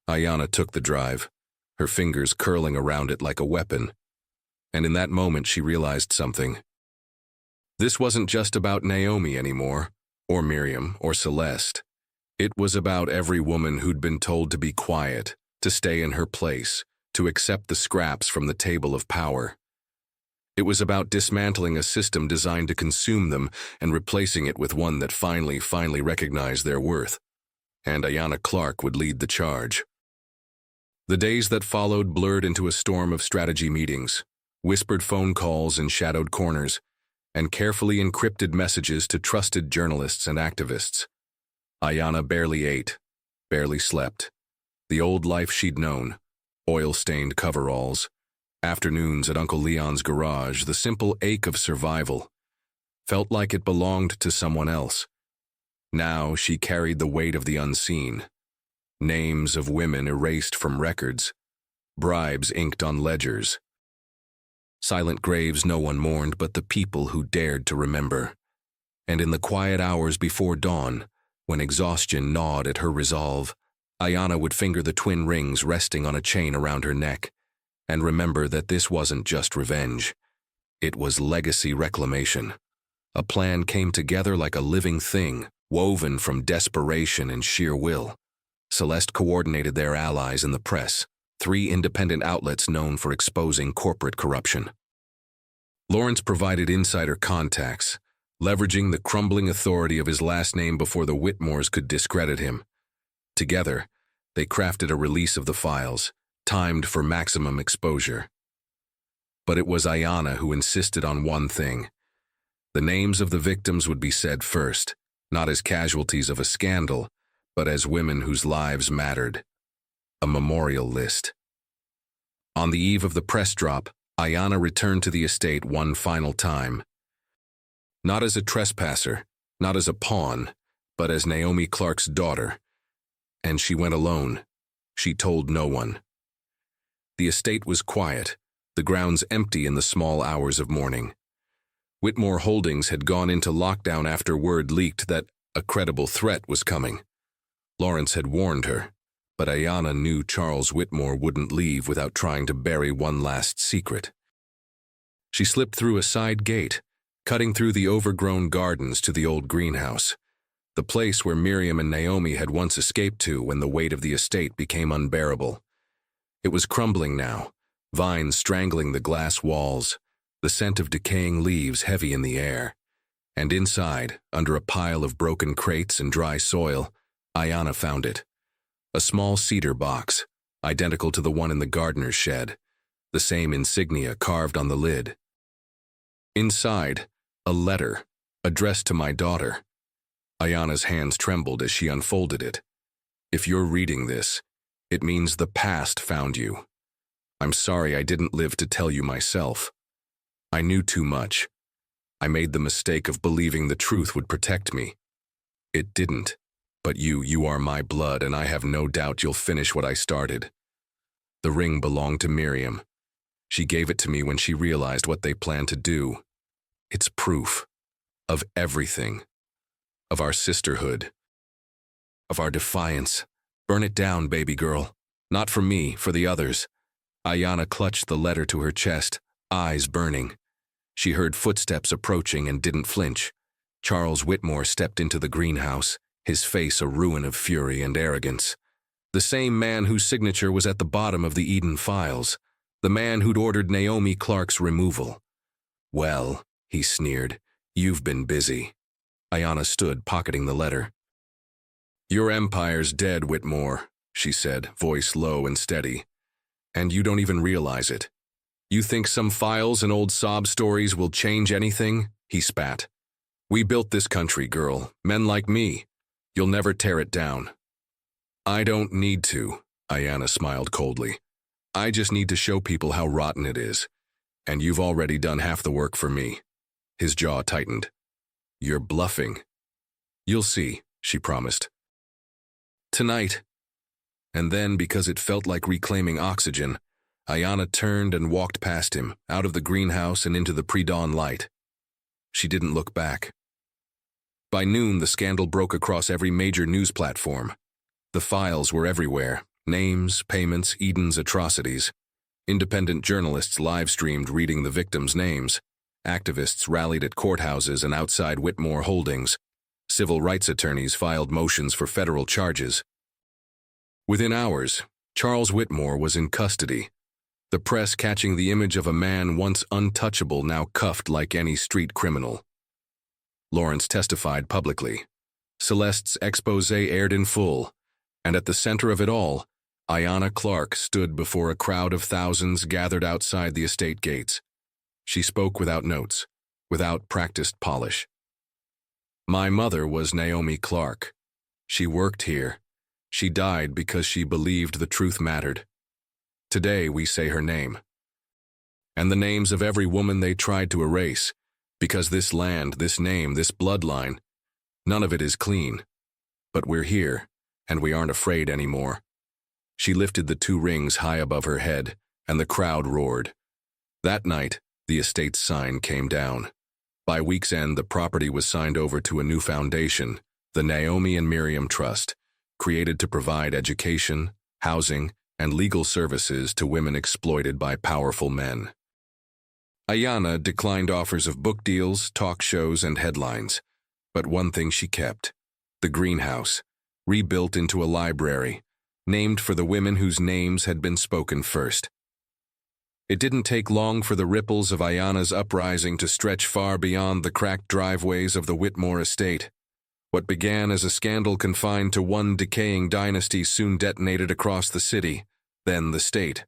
Ayanna took the drive, her fingers curling around it like a weapon. And in that moment she realized something. This wasn't just about Naomi anymore, or Miriam, or Celeste. It was about every woman who'd been told to be quiet, to stay in her place, to accept the scraps from the table of power. It was about dismantling a system designed to consume them and replacing it with one that finally recognized their worth. And Ayanna Clark would lead the charge. The days that followed blurred into a storm of strategy meetings, whispered phone calls in shadowed corners, and carefully encrypted messages to trusted journalists and activists. Ayanna barely ate, barely slept. The old life she'd known, oil-stained coveralls, afternoons at Uncle Leon's garage, the simple ache of survival, felt like it belonged to someone else. Now she carried the weight of the unseen. Names of women erased from records, bribes inked on ledgers. Silent graves no one mourned but the people who dared to remember. And in the quiet hours before dawn, when exhaustion gnawed at her resolve, Ayanna would finger the twin rings resting on a chain around her neck, and remember that this wasn't just revenge. It was legacy reclamation. A plan came together like a living thing, woven from desperation and sheer will. Celeste coordinated their allies in the press, 3 independent outlets known for exposing corporate corruption. Lawrence provided insider contacts, leveraging the crumbling authority of his last name before the Whitmores could discredit him. Together, they crafted a release of the files, timed for maximum exposure. But it was Ayanna who insisted on one thing. The names of the victims would be said first, not as casualties of a scandal, but as women whose lives mattered. A memorial list. On the eve of the press drop, Ayanna returned to the estate one final time. Not as a trespasser, not as a pawn, but as Naomi Clark's daughter. And she went alone. She told no one. The estate was quiet, the grounds empty in the small hours of morning. Whitmore Holdings had gone into lockdown after word leaked that a credible threat was coming. Lawrence had warned her, but Ayanna knew Charles Whitmore wouldn't leave without trying to bury one last secret. She slipped through a side gate, cutting through the overgrown gardens to the old greenhouse, the place where Miriam and Naomi had once escaped to when the weight of the estate became unbearable. It was crumbling now, vines strangling the glass walls, the scent of decaying leaves heavy in the air. And inside, under a pile of broken crates and dry soil, Ayanna found it. A small cedar box, identical to the one in the gardener's shed, the same insignia carved on the lid. Inside, a letter, addressed to my daughter. Ayanna's hands trembled as she unfolded it. "If you're reading this, it means the past found you. I'm sorry I didn't live to tell you myself. I knew too much. I made the mistake of believing the truth would protect me. It didn't. But you are my blood, and I have no doubt you'll finish what I started. The ring belonged to Miriam. She gave it to me when she realized what they planned to do. It's proof of everything. Of our sisterhood. Of our defiance. Burn it down, baby girl. Not for me, for the others." Ayanna clutched the letter to her chest, eyes burning. She heard footsteps approaching and didn't flinch. Charles Whitmore stepped into the greenhouse, his face a ruin of fury and arrogance. The same man whose signature was at the bottom of the Eden files. The man who'd ordered Naomi Clark's removal. "Well," he sneered, "you've been busy." Ayanna stood, pocketing the letter. "Your empire's dead, Whitmore," she said, voice low and steady. "And you don't even realize it. You think some files and old sob stories will change anything?" he spat. "We built this country, girl, men like me. You'll never tear it down." "I don't need to," Ayanna smiled coldly. "I just need to show people how rotten it is. And you've already done half the work for me." His jaw tightened. "You're bluffing." "You'll see," she promised. "Tonight, And then, because it felt like reclaiming oxygen, Ayanna turned and walked past him, out of the greenhouse and into the pre-dawn light. She didn't look back. By noon, the scandal broke across every major news platform. The files were everywhere: names, payments, Eden's atrocities. Independent journalists live-streamed reading the victims' names. Activists rallied at courthouses and outside Whitmore Holdings. Civil rights attorneys filed motions for federal charges. Within hours, Charles Whitmore was in custody, the press catching the image of a man once untouchable now cuffed like any street criminal. Lawrence testified publicly. Celeste's expose aired in full, and at the center of it all, Ayanna Clark stood before a crowd of thousands gathered outside the estate gates. She spoke without notes, without practiced polish. My mother was Naomi Clark. She worked here. She died because she believed the truth mattered. Today we say her name. And the names of every woman they tried to erase, because this land, this name, this bloodline, none of it is clean. But we're here, and we aren't afraid anymore. She lifted the 2 rings high above her head, and the crowd roared. That night, the estate's sign came down. By week's end, the property was signed over to a new foundation, the Naomi and Miriam Trust, created to provide education, housing, and legal services to women exploited by powerful men. Ayanna declined offers of book deals, talk shows, and headlines. But one thing she kept: the greenhouse, rebuilt into a library, named for the women whose names had been spoken first. It didn't take long for the ripples of Ayanna's uprising to stretch far beyond the cracked driveways of the Whitmore estate. What began as a scandal confined to one decaying dynasty soon detonated across the city, then the state.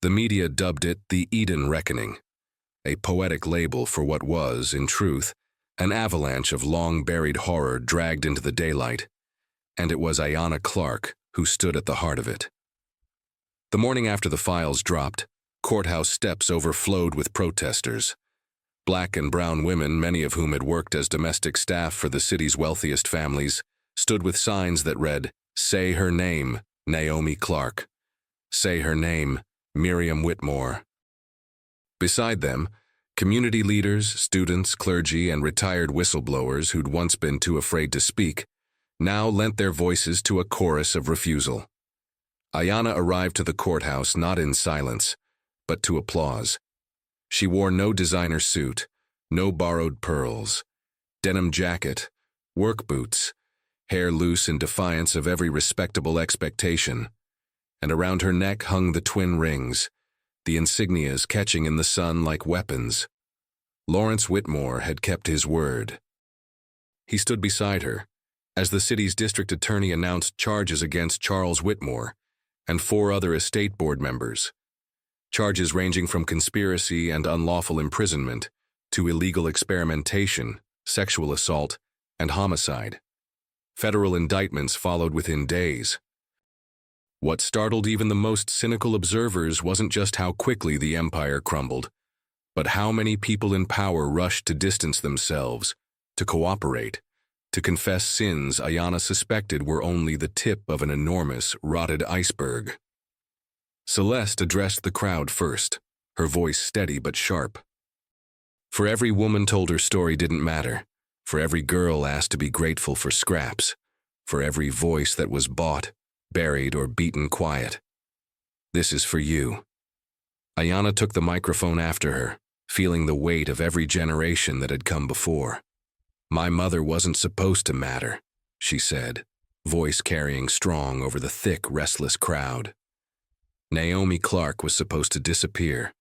The media dubbed it the Eden Reckoning, a poetic label for what was, in truth, an avalanche of long-buried horror dragged into the daylight. And it was Ayanna Clark who stood at the heart of it. The morning after the files dropped, courthouse steps overflowed with protesters. Black and brown women, many of whom had worked as domestic staff for the city's wealthiest families, stood with signs that read, "Say her name, Naomi Clark. Say her name, Miriam Whitmore." Beside them, community leaders, students, clergy, and retired whistleblowers who'd once been too afraid to speak now lent their voices to a chorus of refusal. Ayanna arrived to the courthouse not in silence, but to applause. She wore no designer suit, no borrowed pearls, denim jacket, work boots, hair loose in defiance of every respectable expectation, and around her neck hung the twin rings, the insignias catching in the sun like weapons. Lawrence Whitmore had kept his word. He stood beside her as the city's district attorney announced charges against Charles Whitmore and 4 other estate board members. Charges ranging from conspiracy and unlawful imprisonment to illegal experimentation, sexual assault, and homicide. Federal indictments followed within days. What startled even the most cynical observers wasn't just how quickly the empire crumbled, but how many people in power rushed to distance themselves, to cooperate, to confess sins Ayanna suspected were only the tip of an enormous, rotted iceberg. Celeste addressed the crowd first, her voice steady but sharp. For every woman told her story didn't matter, for every girl asked to be grateful for scraps, for every voice that was bought, buried, or beaten quiet. This is for you. Ayanna took the microphone after her, feeling the weight of every generation that had come before. My mother wasn't supposed to matter, she said, voice carrying strong over the thick, restless crowd. Naomi Clark was supposed to disappear,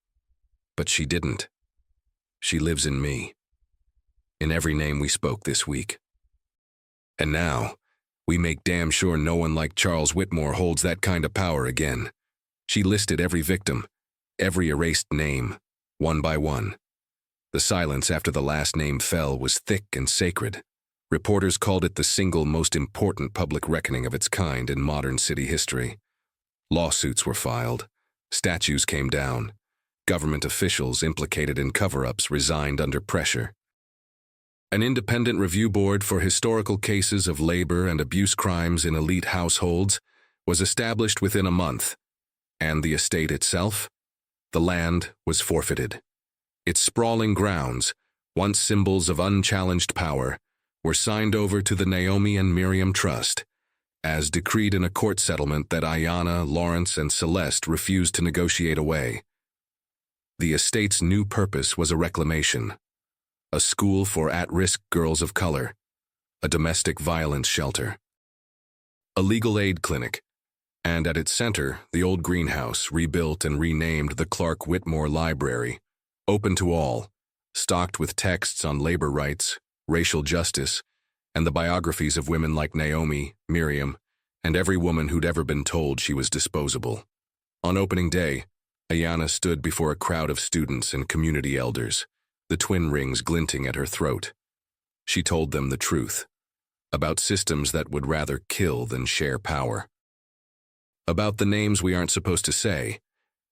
but she didn't. She lives in me, in every name we spoke this week. And now, we make damn sure no one like Charles Whitmore holds that kind of power again. She listed every victim, every erased name, one by one. The silence after the last name fell was thick and sacred. Reporters called it the single most important public reckoning of its kind in modern city history. Lawsuits were filed. Statues came down. Government officials implicated in cover-ups resigned under pressure. An independent review board for historical cases of labor and abuse crimes in elite households was established within a month, and the estate itself? The land was forfeited. Its sprawling grounds, once symbols of unchallenged power, were signed over to the Naomi and Miriam Trust, as decreed in a court settlement that Ayanna, Lawrence, and Celeste refused to negotiate away. The estate's new purpose was a reclamation, a school for at-risk girls of color, a domestic violence shelter, a legal aid clinic, and at its center, the old greenhouse, rebuilt and renamed the Clark Whitmore Library, open to all, stocked with texts on labor rights, racial justice, and the biographies of women like Naomi, Miriam, and every woman who'd ever been told she was disposable. On opening day, Ayanna stood before a crowd of students and community elders, the twin rings glinting at her throat. She told them the truth, about systems that would rather kill than share power, about the names we aren't supposed to say,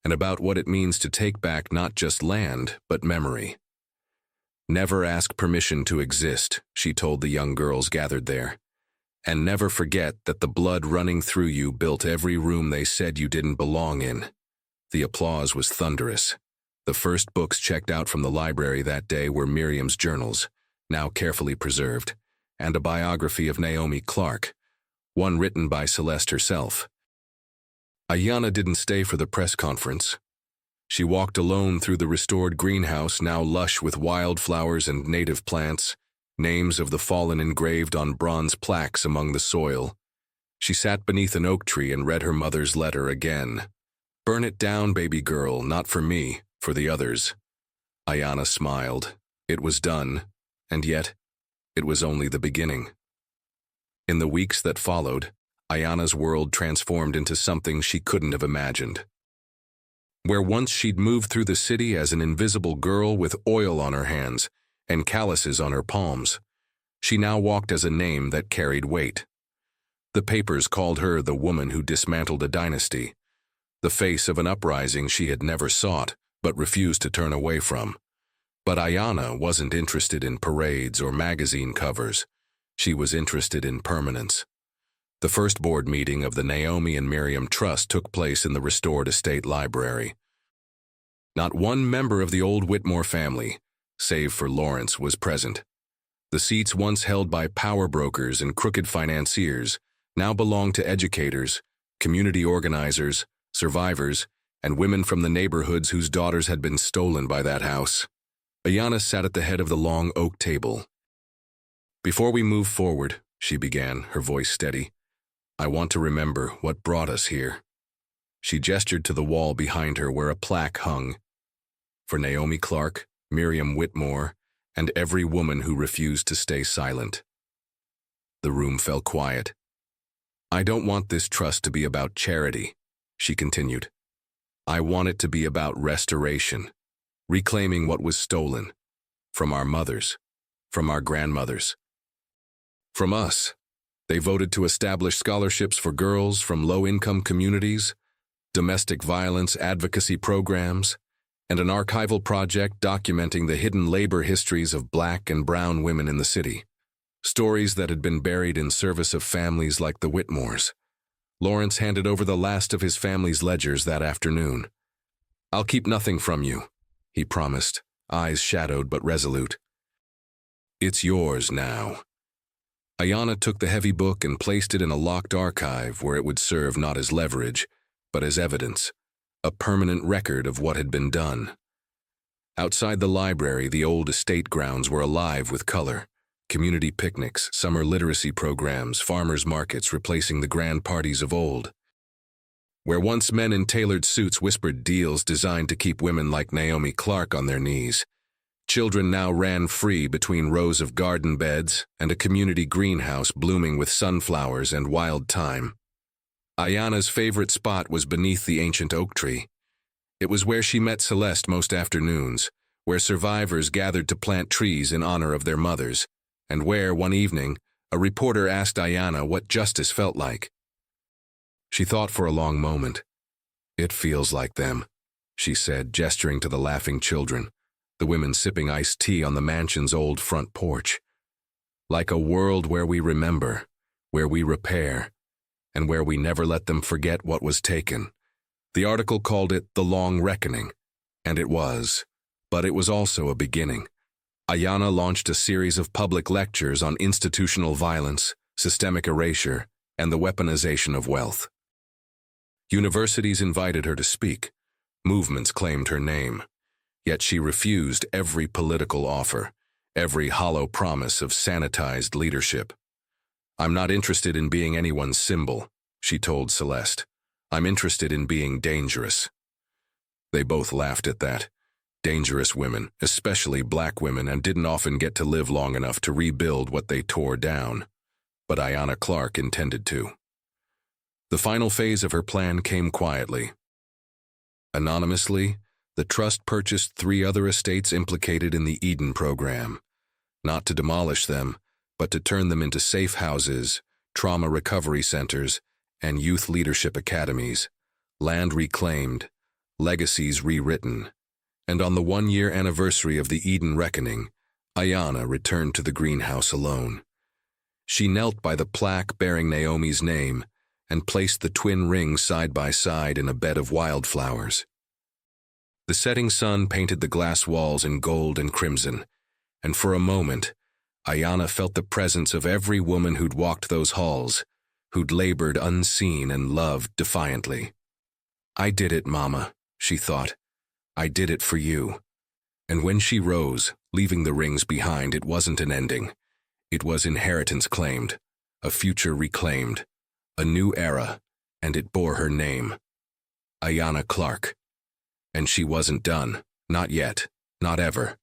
and about what it means to take back not just land, but memory. Never ask permission to exist, she told the young girls gathered there. And never forget that the blood running through you built every room they said you didn't belong in. The applause was thunderous. The first books checked out from the library that day were Miriam's journals, now carefully preserved, and a biography of Naomi Clark, one written by Celeste herself. Ayanna didn't stay for the press conference. She walked alone through the restored greenhouse, now lush with wildflowers and native plants, names of the fallen engraved on bronze plaques among the soil. She sat beneath an oak tree and read her mother's letter again. "Burn it down, baby girl, not for me, for the others." Ayanna smiled. It was done, and yet, it was only the beginning. In the weeks that followed, Ayanna's world transformed into something she couldn't have imagined. Where once she'd moved through the city as an invisible girl with oil on her hands and calluses on her palms, she now walked as a name that carried weight. The papers called her the woman who dismantled a dynasty, the face of an uprising she had never sought but refused to turn away from. But Ayanna wasn't interested in parades or magazine covers. She was interested in permanence. The first board meeting of the Naomi and Miriam Trust took place in the restored estate library. Not one member of the old Whitmore family, save for Lawrence, was present. The seats once held by power brokers and crooked financiers now belonged to educators, community organizers, survivors, and women from the neighborhoods whose daughters had been stolen by that house. Ayanna sat at the head of the long oak table. "Before we move forward," she began, her voice steady, "I want to remember what brought us here." She gestured to the wall behind her where a plaque hung. "For Naomi Clark, Miriam Whitmore, and every woman who refused to stay silent." The room fell quiet. "I don't want this trust to be about charity," she continued. "I want it to be about restoration, reclaiming what was stolen, from our mothers, from our grandmothers, from us." They voted to establish scholarships for girls from low-income communities, domestic violence advocacy programs, and an archival project documenting the hidden labor histories of Black and brown women in the city. Stories that had been buried in service of families like the Whitmores. Lawrence handed over the last of his family's ledgers that afternoon. "I'll keep nothing from you," he promised, eyes shadowed but resolute. "It's yours now." Ayanna took the heavy book and placed it in a locked archive where it would serve not as leverage, but as evidence, a permanent record of what had been done. Outside the library, the old estate grounds were alive with color. Community picnics, summer literacy programs, farmers' markets replacing the grand parties of old. Where once men in tailored suits whispered deals designed to keep women like Naomi Clark on their knees, children now ran free between rows of garden beds and a community greenhouse blooming with sunflowers and wild thyme. Ayanna's favorite spot was beneath the ancient oak tree. It was where she met Celeste most afternoons, where survivors gathered to plant trees in honor of their mothers, and where, one evening, a reporter asked Ayanna what justice felt like. She thought for a long moment. "It feels like them," she said, gesturing to the laughing children, the women sipping iced tea on the mansion's old front porch. "Like a world where we remember, where we repair, and where we never let them forget what was taken. The article called it The Long Reckoning, and it was. But it was also a beginning. Ayanna launched a series of public lectures on institutional violence, systemic erasure, and the weaponization of wealth. Universities invited her to speak. Movements claimed her name. Yet she refused every political offer, every hollow promise of sanitized leadership. "I'm not interested in being anyone's symbol," she told Celeste. "I'm interested in being dangerous." They both laughed at that. Dangerous women, especially black women, and didn't often get to live long enough to rebuild what they tore down. But Ayanna Clark intended to. The final phase of her plan came quietly. Anonymously, the trust purchased 3 other estates implicated in the Eden program, not to demolish them, but to turn them into safe houses, trauma recovery centers, and youth leadership academies, land reclaimed, legacies rewritten. And on the 1-year anniversary of the Eden reckoning, Ayanna returned to the greenhouse alone. She knelt by the plaque bearing Naomi's name and placed the twin rings side by side in a bed of wildflowers. The setting sun painted the glass walls in gold and crimson, and for a moment, Ayanna felt the presence of every woman who'd walked those halls, who'd labored unseen and loved defiantly. "I did it, Mama," she thought. "I did it for you." And when she rose, leaving the rings behind, it wasn't an ending. It was inheritance claimed, a future reclaimed, a new era, and it bore her name. Ayanna Clark. And she wasn't done. Not yet. Not ever.